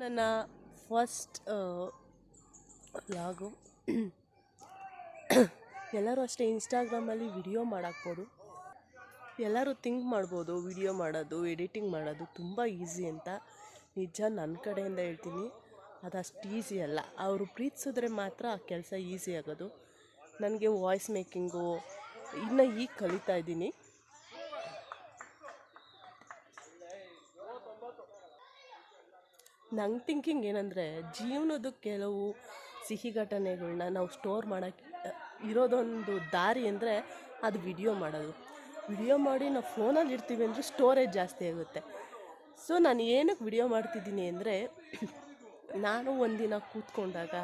ನನ್ನ first vlog. ಎಲ್ಲರೂ ಅಷ್ಟೇ ಇನ್ಸ್ಟಾಗ್ರಾಮಲ್ಲಿ ವಿಡಿಯೋ ಮಾಡಾಕ್ಬೋದು. ಎಲ್ಲರೂ ಥಿಂಕ್ ಮಾಡ್ಬೋದು ವಿಡಿಯೋ ಮಾಡೋದು ಎಡಿಟಿಂಗ್ ಮಾಡೋದು ತುಂಬ ಈಸಿ ಅಂತ. ನಿಜ ನನ್ನ ಕಡೆಯಿಂದ ಹೇಳ್ತೀನಿ, ಅದಷ್ಟು ಈಸಿ ಅಲ್ಲ. ಅವರು ಪ್ರೀತಿಸಿದ್ರೆ ಮಾತ್ರ ಆ ಕೆಲಸ ಈಸಿ ಆಗೋದು. ನನಗೆ ವಾಯ್ಸ್ ಮೇಕಿಂಗು ಇನ್ನು ಈಗ ಕಲಿತಾ ಇದ್ದೀನಿ. ನಂಗೆ ಥಿಂಕಿಂಗ್ ಏನಂದರೆ, ಜೀವನದ ಕೆಲವು ಸಿಹಿ ಘಟನೆಗಳನ್ನ ನಾವು ಸ್ಟೋರ್ ಮಾಡೋಕ್ಕೆ ಇರೋದೊಂದು ದಾರಿ ಅಂದರೆ ಅದು ವಿಡಿಯೋ ಮಾಡೋದು. ವಿಡಿಯೋ ಮಾಡಿ ನಾವು ಫೋನಲ್ಲಿ ಇರ್ತೀವಿ ಅಂದರೆ ಸ್ಟೋರೇಜ್ ಜಾಸ್ತಿ ಆಗುತ್ತೆ. ಸೊ ನಾನು ಏನಕ್ಕೆ ವಿಡಿಯೋ ಮಾಡ್ತಿದ್ದೀನಿ ಅಂದರೆ, ನಾನು ಒಂದಿನ ಕೂತ್ಕೊಂಡಾಗ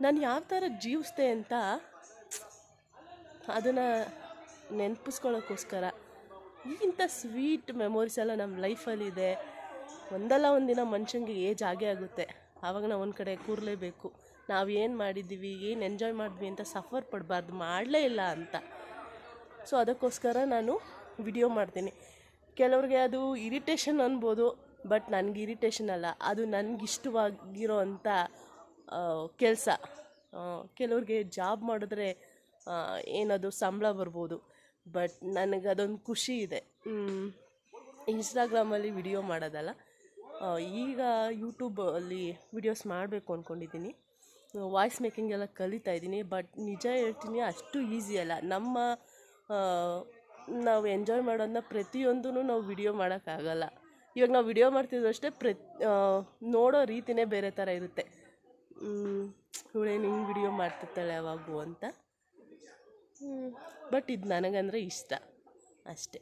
ನಾನು ಯಾವ ಥರ ಜೀವಿಸ್ದೆ ಅಂತ ಅದನ್ನು ನೆನಪಿಸ್ಕೊಳ್ಳೋಕ್ಕೋಸ್ಕರ. ಇಂಥ ಸ್ವೀಟ್ ಮೆಮೊರೀಸ್ ಎಲ್ಲ ನಮ್ಮ ಲೈಫಲ್ಲಿದೆ. ಒಂದಲ್ಲ ಒಂದಿನ ಮನುಷ್ಯಂಗೆ ಏಜ್ ಆಗೇ ಆಗುತ್ತೆ. ಆವಾಗ ನಾವು ಒಂದು ಕಡೆ ಕೂರಲೇಬೇಕು. ನಾವು ಏನು ಮಾಡಿದ್ದೀವಿ, ಏನು ಎಂಜಾಯ್ ಮಾಡಿದ್ವಿ ಅಂತ ಸಫರ್ ಪಡಬಾರ್ದು, ಮಾಡಲೇ ಇಲ್ಲ ಅಂತ. ಸೊ ಅದಕ್ಕೋಸ್ಕರ ನಾನು ವಿಡಿಯೋ ಮಾಡ್ತೀನಿ. ಕೆಲವ್ರಿಗೆ ಅದು ಇರಿಟೇಷನ್ ಅನ್ಬೋದು, ಬಟ್ ನನಗೆ ಇರಿಟೇಷನ್ ಅಲ್ಲ, ಅದು ನನಗಿಷ್ಟವಾಗಿರೋ ಅಂಥ ಕೆಲಸ. ಕೆಲವ್ರಿಗೆ ಜಾಬ್ ಮಾಡಿದ್ರೆ ಏನದು ಸಂಬಳ ಬರ್ಬೋದು, ಬಟ್ ನನಗೆ ಅದೊಂದು ಖುಷಿ ಇದೆ ಇನ್ಸ್ಟಾಗ್ರಾಮಲ್ಲಿ ವಿಡಿಯೋ ಮಾಡೋದಲ್ಲ. ಈಗ ಯೂಟ್ಯೂಬಲ್ಲಿ ವಿಡಿಯೋಸ್ ಮಾಡಬೇಕು ಅಂದ್ಕೊಂಡಿದ್ದೀನಿ. ವಾಯ್ಸ್ ಮೇಕಿಂಗ್ ಎಲ್ಲ ಕಲಿತಾ ಇದ್ದೀನಿ. ಬಟ್ ನಿಜ ಹೇಳ್ತೀನಿ, ಅಷ್ಟು ಈಸಿ ಅಲ್ಲ. ನಾವು ಎಂಜಾಯ್ ಮಾಡೋದನ್ನ ಪ್ರತಿಯೊಂದೂ ನಾವು ವಿಡಿಯೋ ಮಾಡೋಕ್ಕಾಗಲ್ಲ. ಇವಾಗ ನಾವು ವಿಡಿಯೋ ಮಾಡ್ತಿದ್ರು ಅಷ್ಟೇ, ನೋಡೋ ರೀತಿಯೇ ಬೇರೆ ಥರ ಇರುತ್ತೆ. ಇವಳೇನು ಹಿಂಗೆ ವಿಡಿಯೋ ಮಾಡ್ತಿರ್ತಾಳೆ ಯಾವಾಗೂ ಅಂತ. ಬಟ್ ಇದು ನನಗಂದರೆ ಇಷ್ಟ ಅಷ್ಟೇ.